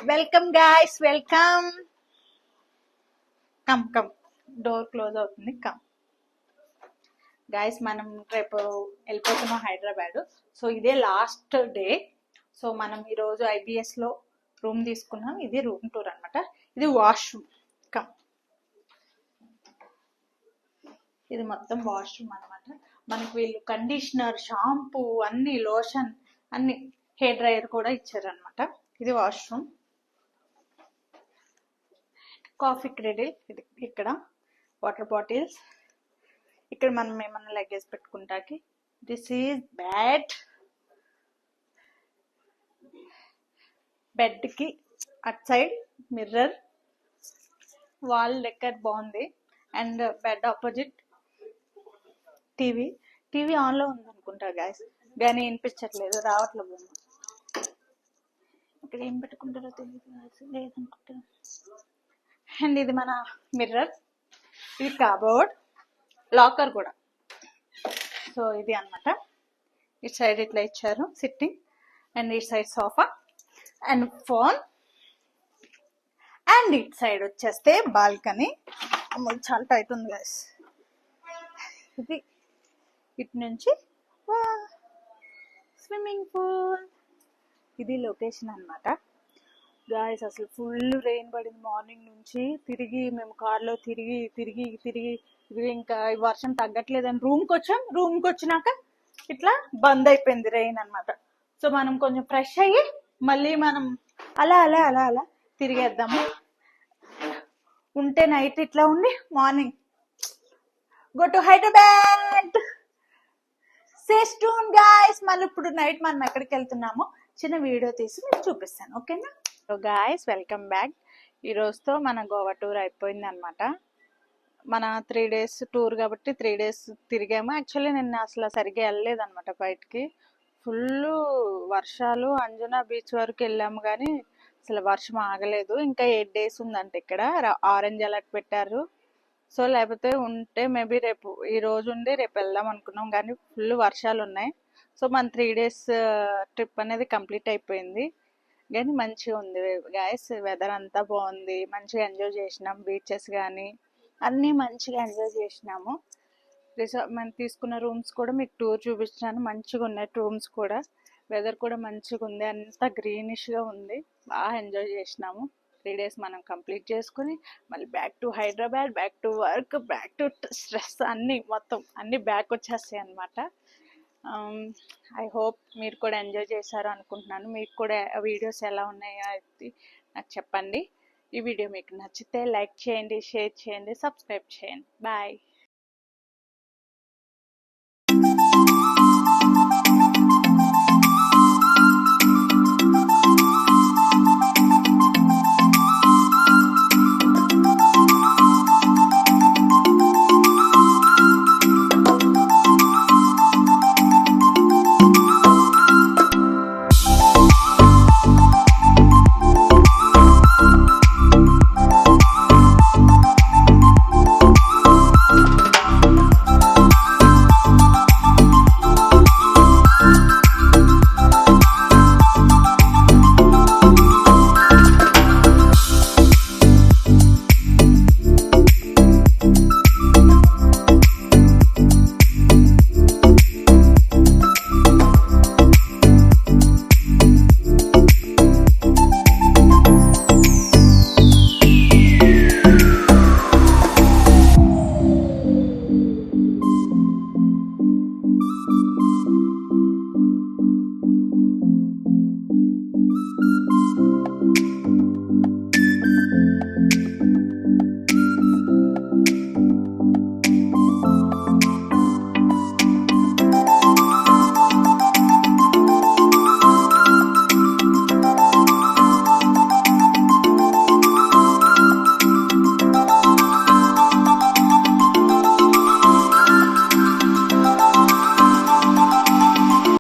Welcome guys, welcome. Come come, door close అవుతుంది. Come guys, మనం రేపు వెళ్ళిపోతున్నాం హైదరాబాద్. సో ఇదే లాస్ట్ డే. సో మనం ఈరోజు ఐబిఎస్ లో రూమ్ తీసుకున్నాం. ఇది రూమ్ టూర్ అనమాట. ఇది వాష్రూమ్. కమ్, ఇది మొత్తం వాష్రూమ్ అనమాట. మనకు వీళ్ళు కండిషనర్, షాంపూ, అన్ని లోషన్, అన్ని హెయిర్ డ్రైయర్ కూడా ఇచ్చారనమాట. ఇది వాష్రూమ్. కాఫీ క్రెడిల్, ఇది ఇక్కడ వాటర్ బాటిల్స్, ఇక్కడ మనం ఏమన్నా లగేజ్ పెట్టుకుంటాకి. దిస్ ఈజ్ బెడ్ కి at side mirror, wall decor బాగుంది. And bed opposite TV on లో ఉంది అనుకుంటా గాయస్, కానీ వినిపించట్లేదు, రావట్లేదు. ఇక్కడ ఏం పెట్టుకుంటారో తెలియదు, లేదనుకుంటా. అండ్ ఇది మన మిర్రర్, ఇది కబోర్డ్, లాకర్ కూడా. సో ఇది అన్నమాట. ఇటు సైడ్ ఇట్లా ఇచ్చారు సిట్టింగ్, అండ్ ఇటు side sofa and phone. And ఇటు సైడ్ వచ్చేస్తే బాల్కనీ. చాలా టైట్ ఉంది గాయస్. ఇది ఇటు నుంచి స్విమ్మింగ్ పూల్. ఇది లొకేషన్ అన్నమాట గాయస్. అసలు ఫుల్ రెయిన్ పడింది మార్నింగ్ నుంచి. మేము కార్లో తిరిగి ఇంకా వర్షం తగ్గట్లేదని రూమ్కి వచ్చాం. రూమ్కి వచ్చినాక ఇట్లా బంద్ అయిపోయింది రెయిన్ అనమాట. సో మనం కొంచెం ఫ్రెష్ అయ్యి మళ్ళీ మనం అలా అలా అలా అలా తిరిగేద్దాము. ఉంటే నైట్ ఇట్లా ఉండి morning go to Hyderabad. Stay tune guys. మళ్ళీ ఇప్పుడు నైట్ మనం ఎక్కడికి వెళ్తున్నామో చిన్న వీడియో తీసి మీకు చూపిస్తాను, ఓకేనా? So guys, welcome back. ఈ రోజుతో మన గోవా టూర్ అయిపోయింది అనమాట. మన 3 days టూర్ కాబట్టి 3 days తిరిగాము. యాక్చువల్లీ నేను అసలు సరిగ్గా వెళ్ళలేదు అనమాట బయటికి. ఫుల్ వర్షాలు. అంజనా బీచ్ వరకు వెళ్ళాము కానీ అసలు వర్షం ఆగలేదు. ఇంకా 8 days ఉందంటే ఇక్కడ ఆరెంజ్ అలర్ట్ పెట్టారు. సో లేకపోతే ఉంటే మేబీ రేపు, ఈ రోజు ఉండి రేపు వెళ్దాం అనుకున్నాం కానీ ఫుల్ వర్షాలు ఉన్నాయి. సో మన 3 days ట్రిప్ అనేది కంప్లీట్ అయిపోయింది. కానీ మంచిగా ఉంది గాయస్. వెదర్ అంతా బాగుంది, మంచిగా ఎంజాయ్ చేసినాం. బీచెస్ కానీ అన్నీ మంచిగా ఎంజాయ్ చేసినాము. మనం తీసుకున్న రూమ్స్ కూడా మీకు టూర్ చూపించాను. మంచిగా ఉన్నాయి రూమ్స్ కూడా. వెదర్ కూడా మంచిగా ఉంది, అంతా గ్రీనిష్గా ఉంది. బాగా ఎంజాయ్ చేసినాము. 3 days మనం కంప్లీట్ చేసుకుని మళ్ళీ back to Hyderabad, back to work, back to stress, అన్నీ మొత్తం అన్నీ బ్యాక్ వచ్చేస్తాయి అన్నమాట. ఐ హోప్ మీరు కూడా ఎంజాయ్ చేశారు అనుకుంటున్నాను. మీకు కూడా వీడియోస్ ఎలా ఉన్నాయో అది నాకు చెప్పండి. ఈ వీడియో మీకు నచ్చితే లైక్ చేయండి, షేర్ చేయండి, సబ్స్క్రైబ్ చేయండి. బాయ్.